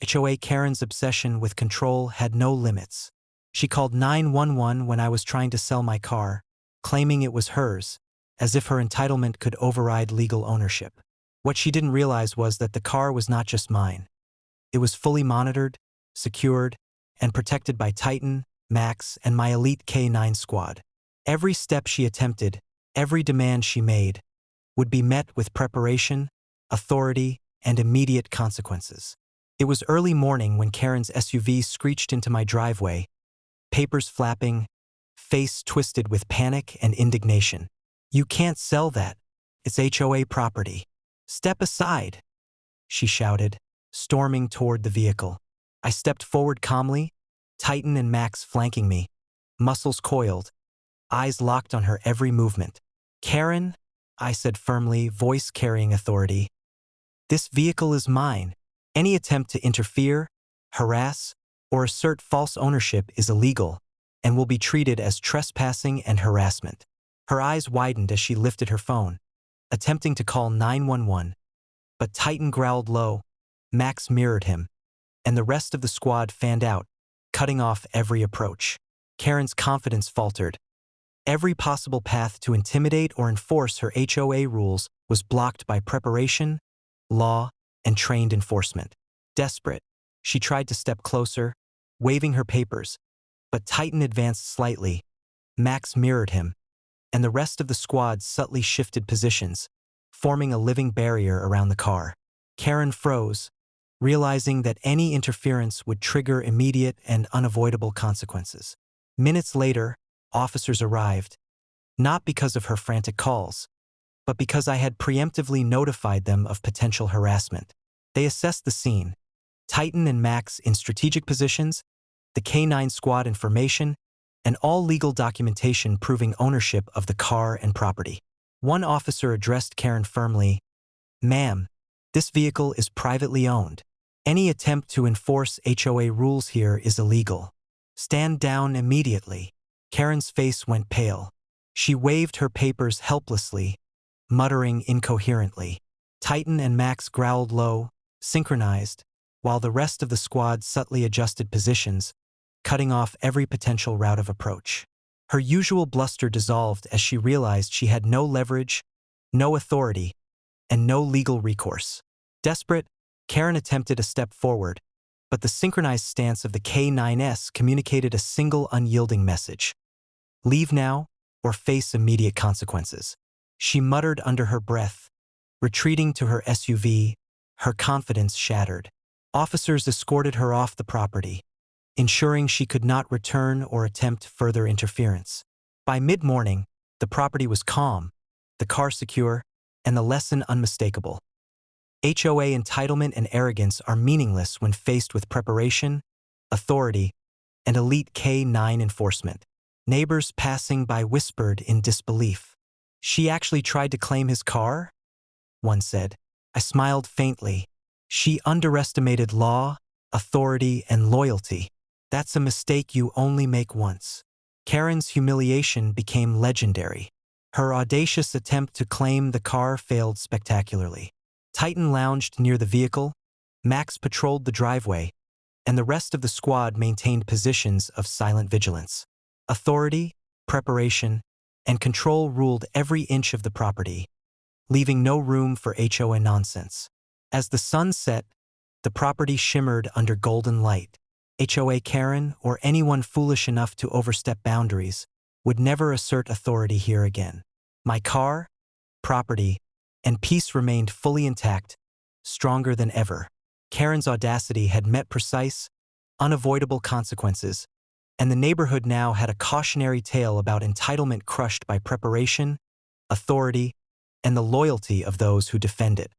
HOA Karen's obsession with control had no limits. She called 911 when I was trying to sell my car, claiming it was hers, as if her entitlement could override legal ownership. What she didn't realize was that the car was not just mine. It was fully monitored, secured, and protected by Titan, Max, and my elite K9 squad. Every step she attempted, every demand she made, would be met with preparation, authority, and immediate consequences. It was early morning when Karen's SUV screeched into my driveway, papers flapping, face twisted with panic and indignation. "You can't sell that. It's HOA property. Step aside," she shouted, storming toward the vehicle. I stepped forward calmly, Titan and Max flanking me, muscles coiled, eyes locked on her every movement. "Karen," I said firmly, voice carrying authority, "this vehicle is mine. Any attempt to interfere, harass, or assert false ownership is illegal and will be treated as trespassing and harassment." Her eyes widened as she lifted her phone, attempting to call 911, but Titan growled low, Max mirrored him, and the rest of the squad fanned out, cutting off every approach. Karen's confidence faltered. Every possible path to intimidate or enforce her HOA rules was blocked by preparation, law, and trained enforcement. Desperate, she tried to step closer, waving her papers, but Titan advanced slightly. Max mirrored him, and the rest of the squad subtly shifted positions, forming a living barrier around the car. Karen froze, realizing that any interference would trigger immediate and unavoidable consequences. Minutes later, officers arrived, not because of her frantic calls, but because I had preemptively notified them of potential harassment. They assessed the scene, Titan and Max in strategic positions, the K9 squad information, and all legal documentation proving ownership of the car and property. One officer addressed Karen firmly, "Ma'am, this vehicle is privately owned. Any attempt to enforce HOA rules here is illegal. Stand down immediately." Karen's face went pale. She waved her papers helplessly, muttering incoherently. Titan and Max growled low, synchronized, while the rest of the squad subtly adjusted positions, cutting off every potential route of approach. Her usual bluster dissolved as she realized she had no leverage, no authority, and no legal recourse. Desperate, Karen attempted a step forward, but the synchronized stance of the K9S communicated a single unyielding message: "Leave now, or face immediate consequences." She muttered under her breath, retreating to her SUV, her confidence shattered. Officers escorted her off the property, ensuring she could not return or attempt further interference. By mid-morning, the property was calm, the car secure, and the lesson unmistakable. HOA entitlement and arrogance are meaningless when faced with preparation, authority, and elite K9 enforcement. Neighbors passing by whispered in disbelief. "She actually tried to claim his car?" one said. I smiled faintly. "She underestimated law, authority, and loyalty. That's a mistake you only make once." Karen's humiliation became legendary. Her audacious attempt to claim the car failed spectacularly. Titan lounged near the vehicle, Max patrolled the driveway, and the rest of the squad maintained positions of silent vigilance. Authority, preparation, and control ruled every inch of the property, leaving no room for HOA nonsense. As the sun set, the property shimmered under golden light. HOA Karen, or anyone foolish enough to overstep boundaries, would never assert authority here again. My car, property, and peace remained fully intact, stronger than ever. Karen's audacity had met precise, unavoidable consequences, and the neighborhood now had a cautionary tale about entitlement crushed by preparation, authority, and the loyalty of those who defend it.